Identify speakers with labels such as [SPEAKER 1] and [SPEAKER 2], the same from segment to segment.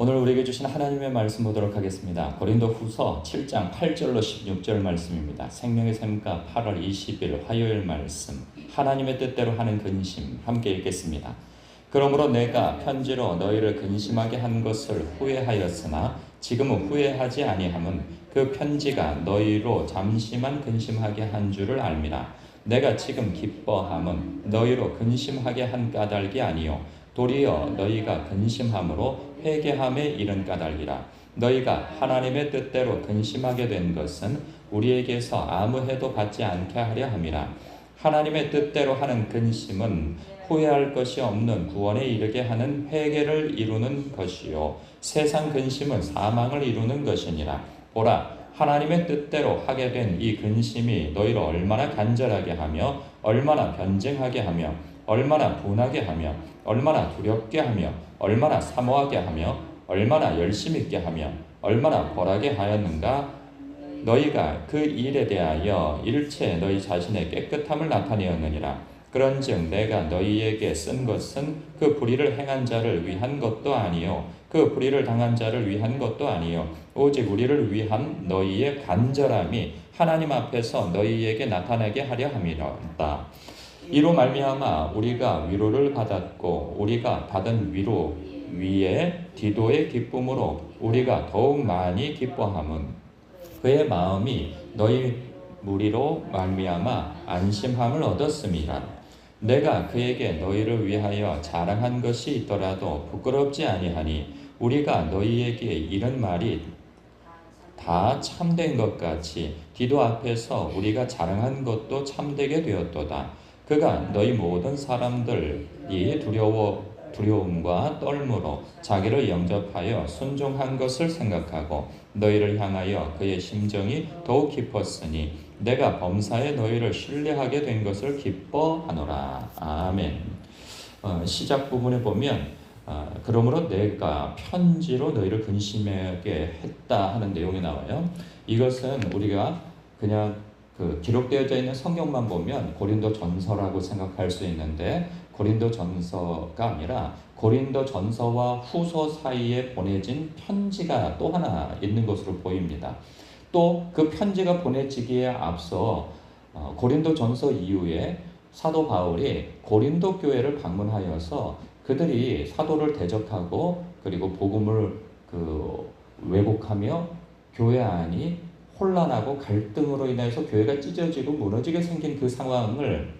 [SPEAKER 1] 오늘 우리에게 주신 하나님의 말씀 보도록 하겠습니다. 고린도후서 7장 8절로 16절 말씀입니다. 생명의 샘가 8월 20일 화요일 말씀, 하나님의 뜻대로 하는 근심, 함께 읽겠습니다. 그러므로 내가 편지로 너희를 근심하게 한 것을 후회하였으나 지금은 후회하지 아니함은 그 편지가 너희로 잠시만 근심하게 한 줄을 알미라. 내가 지금 기뻐함은 너희로 근심하게 한 까닭이 아니요 도리어 너희가 근심함으로 회개함에 이른 까닭이라. 너희가 하나님의 뜻대로 근심하게 된 것은 우리에게서 아무 해도 받지 않게 하려 함이라. 하나님의 뜻대로 하는 근심은 후회할 것이 없는 구원에 이르게 하는 회개를 이루는 것이요 세상 근심은 사망을 이루는 것이니라. 보라, 하나님의 뜻대로 하게 된 이 근심이 너희를 얼마나 간절하게 하며 얼마나 변증하게 하며 얼마나 분하게 하며 얼마나 두렵게 하며 얼마나 사모하게 하며 얼마나 열심 있게 하며 얼마나 벌하게 하였는가. 너희가 그 일에 대하여 일체 너희 자신의 깨끗함을 나타내었느니라. 그런즉 내가 너희에게 쓴 것은 그 불의를 행한 자를 위한 것도 아니요 그 불의를 당한 자를 위한 것도 아니요 오직 우리를 위한 너희의 간절함이 하나님 앞에서 너희에게 나타나게 하려 함이로다. 이로 말미암아 우리가 위로를 받았고 우리가 받은 위로 위에 디도의 기쁨으로 우리가 더욱 많이 기뻐함은 그의 마음이 너희 무리로 말미암아 안심함을 얻었음이라. 내가 그에게 너희를 위하여 자랑한 것이 있더라도 부끄럽지 아니하니 우리가 너희에게 이런 말이 다 참된 것 같이 디도 앞에서 우리가 자랑한 것도 참되게 되었도다. 그가 너희 모든 사람들이 두려움과 떨므로 자기를 영접하여 순종한 것을 생각하고 너희를 향하여 그의 심정이 더욱 깊었으니 내가 범사에 너희를 신뢰하게 된 것을 기뻐하노라. 아멘. 시작 부분에 보면 그러므로 내가 편지로 너희를 근심하게 했다 하는 내용이 나와요. 이것은 우리가 그냥 기록되어져 있는 성경만 보면 고린도 전서라고 생각할 수 있는데 고린도 전서가 아니라 고린도 전서와 후서 사이에 보내진 편지가 또 하나 있는 것으로 보입니다. 또 그 편지가 보내지기에 앞서 고린도 전서 이후에 사도 바울이 고린도 교회를 방문하여서 그들이 사도를 대적하고 그리고 복음을 왜곡하며 교회 안이 혼란하고 갈등으로 인해서 교회가 찢어지고 무너지게 생긴 그 상황을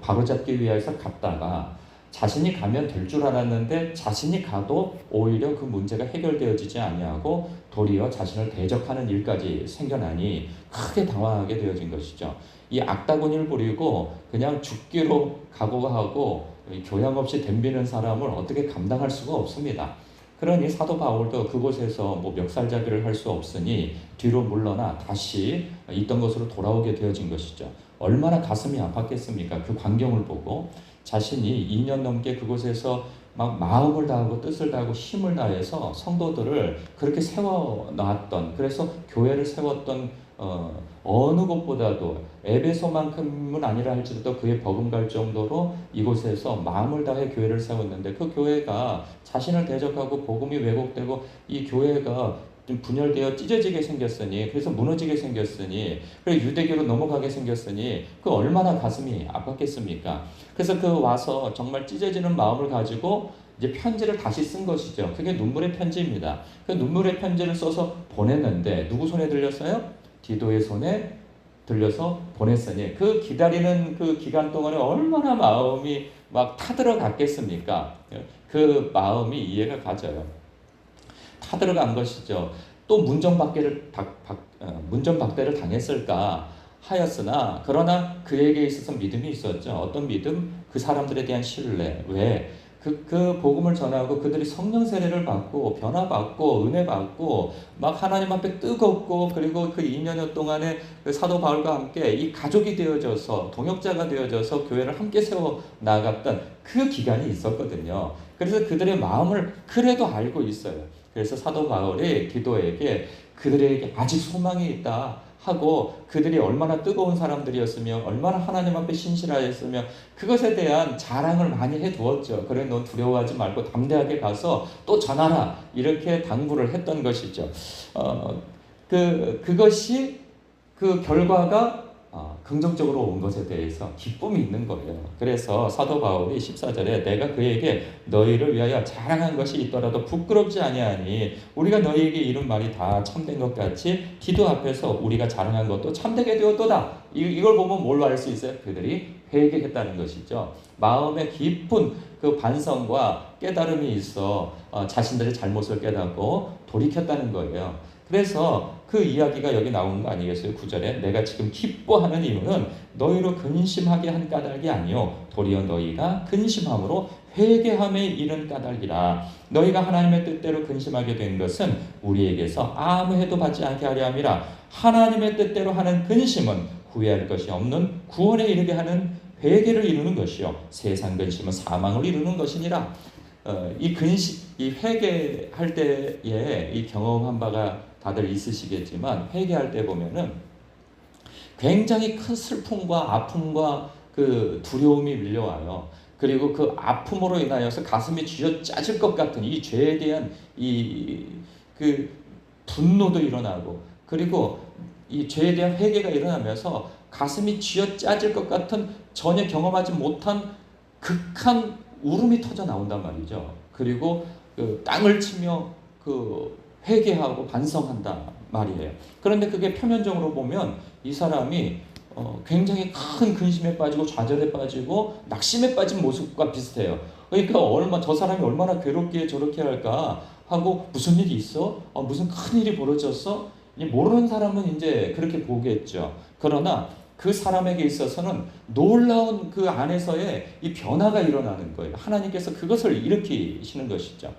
[SPEAKER 1] 바로잡기 위해서 갔다가 자신이 가면 될 줄 알았는데 자신이 가도 오히려 그 문제가 해결되어지지 아니하고 도리어 자신을 대적하는 일까지 생겨나니 크게 당황하게 되어진 것이죠. 이 악다구니를 부리고 그냥 죽기로 각오하고 교양 없이 덤비는 사람을 어떻게 감당할 수가 없습니다. 그러니 사도 바울도 그곳에서 멱살잡이를 할 수 없으니 뒤로 물러나 다시 있던 곳으로 돌아오게 되어진 것이죠. 얼마나 가슴이 아팠겠습니까? 그 광경을 보고 자신이 2년 넘게 그곳에서 막 마음을 다하고 뜻을 다하고 힘을 다해서 성도들을 그렇게 세워놨던, 그래서 교회를 세웠던 어느 곳보다도 에베소만큼은 아니라 할지라도 그에 버금갈 정도로 이곳에서 마음을 다해 교회를 세웠는데 그 교회가 자신을 대적하고 복음이 왜곡되고 이 교회가 좀 분열되어 찢어지게 생겼으니, 그래서 무너지게 생겼으니, 그리고 유대교로 넘어가게 생겼으니 그 얼마나 가슴이 아팠겠습니까? 그래서 그 와서 정말 찢어지는 마음을 가지고 이제 편지를 다시 쓴 것이죠. 그게 눈물의 편지입니다. 그 눈물의 편지를 써서 보냈는데 누구 손에 들렸어요? 디도의 손에 들려서 보냈으니 그 기다리는 그 기간 동안에 얼마나 마음이 막 타들어갔겠습니까? 그 마음이 이해가 가져요. 타들어간 것이죠. 또 문전박대를 당했을까 하였으나 그러나 그에게 있어서 믿음이 있었죠. 어떤 믿음? 그 사람들에 대한 신뢰. 왜? 그 복음을 전하고 그들이 성령 세례를 받고 변화받고 은혜 받고 막 하나님 앞에 뜨겁고 그리고 그 2년여 동안에 그 사도 바울과 함께 이 가족이 되어져서 동역자가 되어져서 교회를 함께 세워 나갔던 그 기간이 있었거든요. 그래서 그들의 마음을 그래도 알고 있어요. 그래서 사도 바울이 디도에게 그들에게 아직 소망이 있다. 하고 그들이 얼마나 뜨거운 사람들이었으며 얼마나 하나님 앞에 신실하였으며 그것에 대한 자랑을 많이 해두었죠. 그래 너 두려워하지 말고 담대하게 가서 또 전하라 이렇게 당부를 했던 것이죠. 그것이 그 결과가 긍정적으로 온 것에 대해서 기쁨이 있는 거예요. 그래서 사도 바울이 14절에 내가 그에게 너희를 위하여 자랑한 것이 있더라도 부끄럽지 아니하니 우리가 너희에게 이룬 말이 다 참된 것 같이 기도 앞에서 우리가 자랑한 것도 참되게 되었도다. 이걸 보면 뭘로 알 수 있어요? 그들이 회개했다는 것이죠. 마음에 깊은 그 반성과 깨달음이 있어 자신들의 잘못을 깨닫고 돌이켰다는 거예요. 그래서 그 이야기가 여기 나오는 거 아니겠어요? 9절에 내가 지금 기뻐하는 이유는 너희로 근심하게 한 까닭이 아니요 도리어 너희가 근심함으로 회개함에 이른 까닭이라. 너희가 하나님의 뜻대로 근심하게 된 것은 우리에게서 아무 해도 받지 않게 하려 함이라. 하나님의 뜻대로 하는 근심은 후회할 것이 없는 구원에 이르게 하는 회개를 이루는 것이요 세상 근심은 사망을 이루는 것이니라. 이 회개할 때에 이 경험한 바가 다들 있으시겠지만 회개할 때 보면은 굉장히 큰 슬픔과 아픔과 그 두려움이 밀려와요. 그리고 그 아픔으로 인하여서 가슴이 쥐어 짜질 것 같은 이 죄에 대한 그 분노도 일어나고 그리고 이 죄에 대한 회개가 일어나면서 가슴이 쥐어 짜질 것 같은 전혀 경험하지 못한 극한 울음이 터져 나온단 말이죠. 그리고 그 땅을 치며 그 회개하고 반성한다 말이에요. 그런데 그게 표면적으로 보면 이 사람이 굉장히 큰 근심에 빠지고 좌절에 빠지고 낙심에 빠진 모습과 비슷해요. 그러니까 저 사람이 얼마나 괴롭게 저렇게 할까 하고 무슨 일이 있어? 무슨 큰 일이 벌어졌어? 모르는 사람은 이제 그렇게 보겠죠. 그러나 그 사람에게 있어서는 놀라운 그 안에서의 이 변화가 일어나는 거예요. 하나님께서 그것을 일으키시는 것이죠.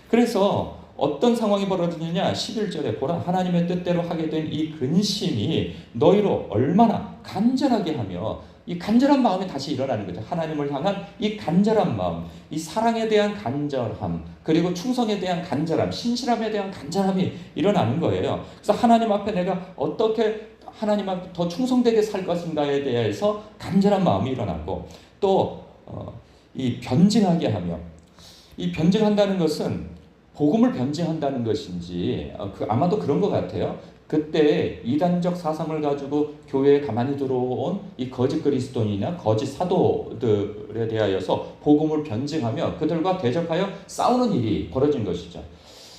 [SPEAKER 1] 그래서 어떤 상황이 벌어지느냐 11절에 보라 하나님의 뜻대로 하게 된 이 근심이 너희로 얼마나 간절하게 하며 이 간절한 마음이 다시 일어나는 거죠. 하나님을 향한 이 간절한 마음, 이 사랑에 대한 간절함, 그리고 충성에 대한 간절함, 신실함에 대한 간절함이 일어나는 거예요. 그래서 하나님 앞에 내가 어떻게 하나님 앞에 더 충성되게 살 것인가에 대해서 간절한 마음이 일어나고 또 이 변증하게 하며 이 변증한다는 것은 복음을 변증한다는 것인지 아마도 그런 것 같아요. 그때 이단적 사상을 가지고 교회에 가만히 들어온 이 거짓 그리스도인이나 거짓 사도들에 대하여서 복음을 변증하며 그들과 대적하여 싸우는 일이 벌어진 것이죠.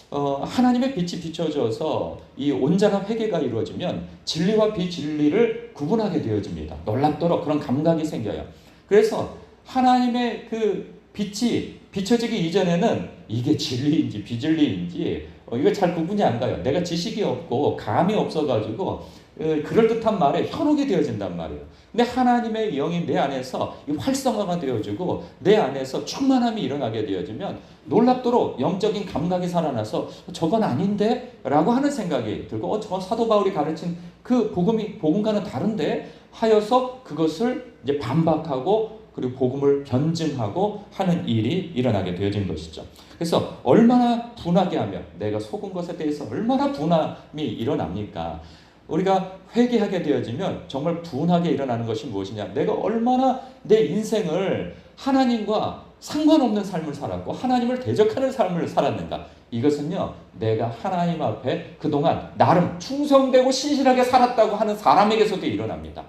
[SPEAKER 1] 하나님의 빛이 비춰져서 이 온전한 회개가 이루어지면 진리와 비진리를 구분하게 되어집니다. 놀랍도록 그런 감각이 생겨요. 그래서 하나님의 그 빛이 비춰지기 이전에는 이게 진리인지 비진리인지 이거 잘 구분이 안 가요. 내가 지식이 없고 감이 없어가지고 그럴듯한 말에 현혹이 되어진단 말이에요. 근데 하나님의 영이 내 안에서 활성화가 되어지고 내 안에서 충만함이 일어나게 되어지면 놀랍도록 영적인 감각이 살아나서 저건 아닌데? 라고 하는 생각이 들고 저 사도 바울이 가르친 그 복음과는 다른데? 하여서 그것을 이제 반박하고 그리고 복음을 변증하고 하는 일이 일어나게 되어진 것이죠. 그래서 얼마나 분하게 하며 내가 속은 것에 대해서 얼마나 분함이 일어납니까? 우리가 회개하게 되어지면 정말 분하게 일어나는 것이 무엇이냐? 내가 얼마나 내 인생을 하나님과 상관없는 삶을 살았고 하나님을 대적하는 삶을 살았는가? 이것은요, 내가 하나님 앞에 그동안 나름 충성되고 신실하게 살았다고 하는 사람에게서도 일어납니다.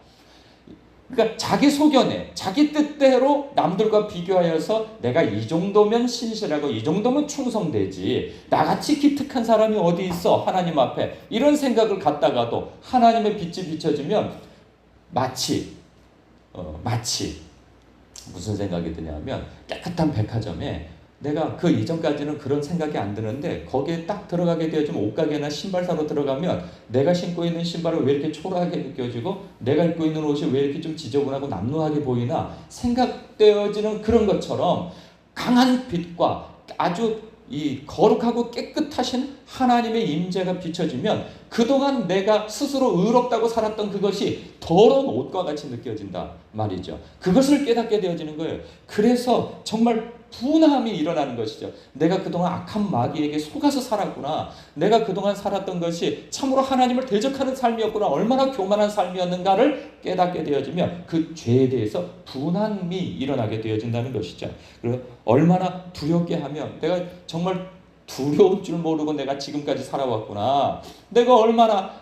[SPEAKER 1] 그러니까 자기 소견에 자기 뜻대로 남들과 비교하여서 내가 이 정도면 신실하고 이 정도면 충성되지 나같이 기특한 사람이 어디 있어 하나님 앞에 이런 생각을 갖다가도 하나님의 빛이 비춰지면 마치 무슨 생각이 드냐면 깨끗한 백화점에 내가 그 이전까지는 그런 생각이 안 드는데 거기에 딱 들어가게 되어지면 옷가게나 신발 사러 들어가면 내가 신고 있는 신발은 왜 이렇게 초라하게 느껴지고 내가 입고 있는 옷이 왜 이렇게 좀 지저분하고 남루하게 보이나 생각되어지는 그런 것처럼 강한 빛과 아주 이 거룩하고 깨끗하신 하나님의 임재가 비춰지면 그동안 내가 스스로 의롭다고 살았던 그것이 더러운 옷과 같이 느껴진다 말이죠. 그것을 깨닫게 되어지는 거예요. 그래서 정말 분함이 일어나는 것이죠. 내가 그동안 악한 마귀에게 속아서 살았구나. 내가 그동안 살았던 것이 참으로 하나님을 대적하는 삶이었구나. 얼마나 교만한 삶이었는가를 깨닫게 되어지면 그 죄에 대해서 분함이 일어나게 되어진다는 것이죠. 그리고 얼마나 두렵게 하면 내가 정말 두려울 줄 모르고 내가 지금까지 살아왔구나. 내가 얼마나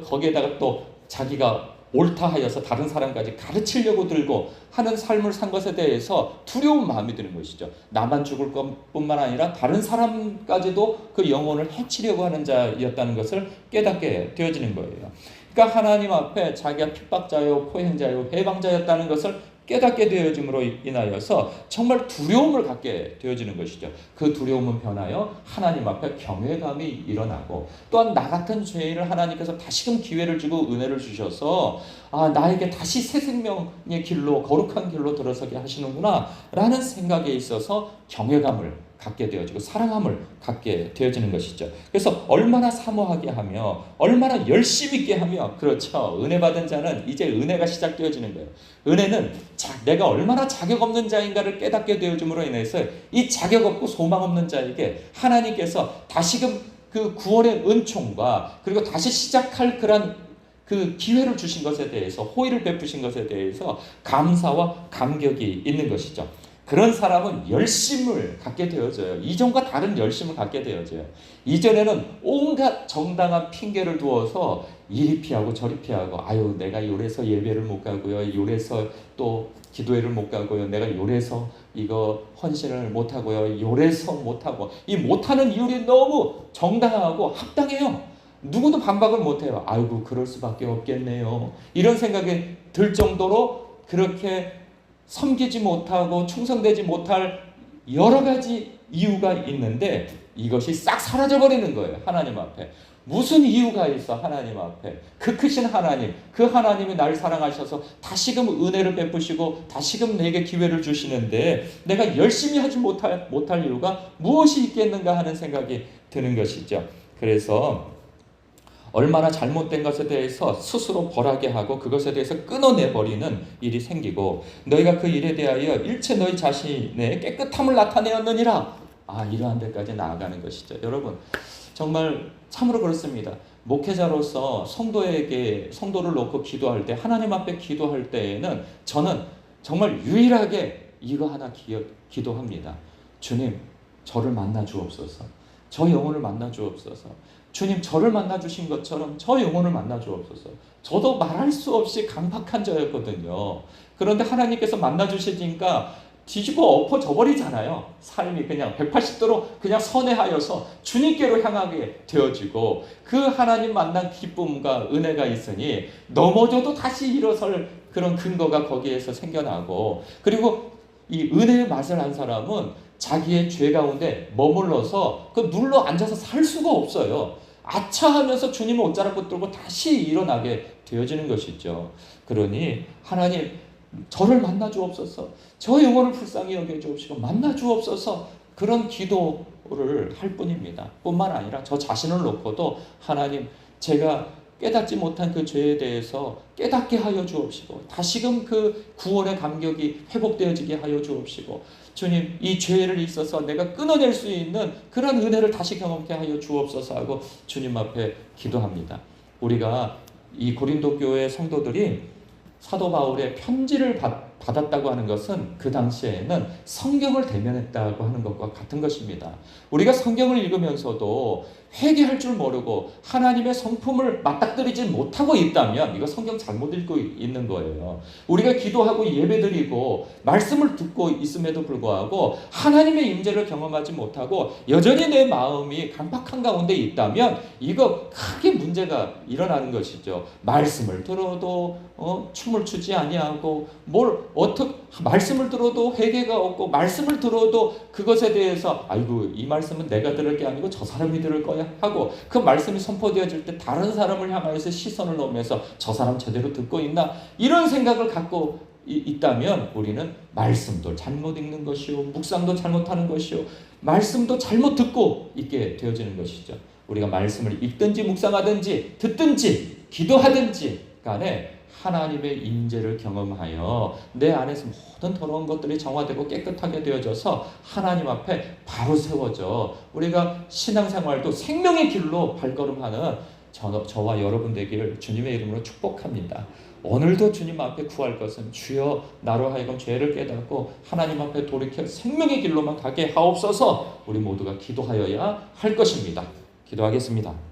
[SPEAKER 1] 거기에다가 또 자기가 옳다 하여서 다른 사람까지 가르치려고 들고 하는 삶을 산 것에 대해서 두려운 마음이 드는 것이죠. 나만 죽을 것뿐만 아니라 다른 사람까지도 그 영혼을 해치려고 하는 자였다는 것을 깨닫게 되어지는 거예요. 그러니까 하나님 앞에 자기가 핍박자요, 포행자요, 해방자였다는 것을 깨닫게 되어짐으로 인하여서 정말 두려움을 갖게 되어지는 것이죠. 그 두려움은 변하여 하나님 앞에 경외감이 일어나고, 또한 나 같은 죄인을 하나님께서 다시금 기회를 주고 은혜를 주셔서 나에게 다시 새 생명의 길로, 거룩한 길로 들어서게 하시는구나 라는 생각에 있어서 경외감을 갖게 되어지고 사랑함을 갖게 되어지는 것이죠. 그래서 얼마나 사모하게 하며 얼마나 열심 있게 하며, 그렇죠, 은혜 받은 자는 이제 은혜가 시작되어지는 거예요. 은혜는 내가 얼마나 자격 없는 자인가를 깨닫게 되어짐으로 인해서 이 자격 없고 소망 없는 자에게 하나님께서 다시금 그 구원의 은총과 그리고 다시 시작할 그런 그 기회를 주신 것에 대해서, 호의를 베푸신 것에 대해서 감사와 감격이 있는 것이죠. 그런 사람은 열심을 갖게 되어져요. 이전과 다른 열심을 갖게 되어져요. 이전에는 온갖 정당한 핑계를 두어서 이리 피하고 저리 피하고, 내가 요래서 예배를 못 가고요, 요래서 또 기도회를 못 가고요, 내가 요래서 이거 헌신을 못 하고요, 요래서 못 하고, 이 못하는 이유들이 너무 정당하고 합당해요. 누구도 반박을 못 해요. 그럴 수밖에 없겠네요. 이런 생각이 들 정도로 그렇게 섬기지 못하고 충성되지 못할 여러 가지 이유가 있는데, 이것이 싹 사라져버리는 거예요. 하나님 앞에. 무슨 이유가 있어? 하나님 앞에. 그 크신 하나님, 그 하나님이 날 사랑하셔서 다시금 은혜를 베푸시고 다시금 내게 기회를 주시는데 내가 열심히 하지 못할 이유가 무엇이 있겠는가 하는 생각이 드는 것이죠. 그래서 얼마나 잘못된 것에 대해서 스스로 벌하게 하고 그것에 대해서 끊어내버리는 일이 생기고, 너희가 그 일에 대하여 일체 너희 자신의 깨끗함을 나타내었느니라, 이러한 데까지 나아가는 것이죠. 여러분, 정말 참으로 그렇습니다. 목회자로서 성도를 놓고 기도할 때, 하나님 앞에 기도할 때에는 저는 정말 유일하게 이거 하나 기도합니다. 주님, 저를 만나 주옵소서. 저 영혼을 만나 주옵소서. 주님, 저를 만나 주신 것처럼 저 영혼을 만나 주옵소서. 저도 말할 수 없이 강팍한 자였거든요. 그런데 하나님께서 만나 주시니까 뒤집어 엎어져 버리잖아요. 삶이 그냥 180도로 그냥 선회하여서 주님께로 향하게 되어지고, 그 하나님 만난 기쁨과 은혜가 있으니 넘어져도 다시 일어설 그런 근거가 거기에서 생겨나고, 그리고 이 은혜의 맛을 안 사람은 자기의 죄 가운데 머물러서 그 눌러 앉아서 살 수가 없어요. 아차하면서 주님을 옷자락 붙들고 다시 일어나게 되어지는 것이죠. 그러니 하나님, 저를 만나 주옵소서. 저 영혼을 불쌍히 여겨 주옵시고 만나 주옵소서. 그런 기도를 할 뿐입니다. 뿐만 아니라 저 자신을 놓고도 하나님, 제가 깨닫지 못한 그 죄에 대해서 깨닫게 하여 주옵시고 다시금 그 구원의 감격이 회복되어지게 하여 주옵시고, 주님, 이 죄를 있어서 내가 끊어낼 수 있는 그런 은혜를 다시 경험케 하여 주옵소서 하고 주님 앞에 기도합니다. 우리가 이 고린도 교회 성도들이 사도 바울의 편지를 받았다고 하는 것은 그 당시에는 성경을 대면했다고 하는 것과 같은 것입니다. 우리가 성경을 읽으면서도 회개할 줄 모르고 하나님의 성품을 맞닥뜨리지 못하고 있다면 이거 성경 잘못 읽고 있는 거예요. 우리가 기도하고 예배드리고 말씀을 듣고 있음에도 불구하고 하나님의 임재를 경험하지 못하고 여전히 내 마음이 강팍한 가운데 있다면 이거 크게 문제가 일어나는 것이죠. 말씀을 들어도 춤을 추지 아니하고 말씀을 들어도 회개가 없고, 말씀을 들어도 그것에 대해서 이 말씀은 내가 들을 게 아니고 저 사람이 들을 거야 하고, 그 말씀이 선포되어질 때 다른 사람을 향하여서 시선을 놓으면서 저 사람 제대로 듣고 있나, 이런 생각을 갖고 있다면 우리는 말씀도 잘못 읽는 것이요, 묵상도 잘못하는 것이요, 말씀도 잘못 듣고 있게 되어지는 것이죠. 우리가 말씀을 읽든지 묵상하든지 듣든지 기도하든지 간에 하나님의 임재를 경험하여 내 안에서 모든 더러운 것들이 정화되고 깨끗하게 되어져서 하나님 앞에 바로 세워져 우리가 신앙생활도 생명의 길로 발걸음하는 저와 여러분 되기를 주님의 이름으로 축복합니다. 오늘도 주님 앞에 구할 것은 주여 나로 하여금 죄를 깨닫고 하나님 앞에 돌이켜 생명의 길로만 가게 하옵소서. 우리 모두가 기도하여야 할 것입니다. 기도하겠습니다.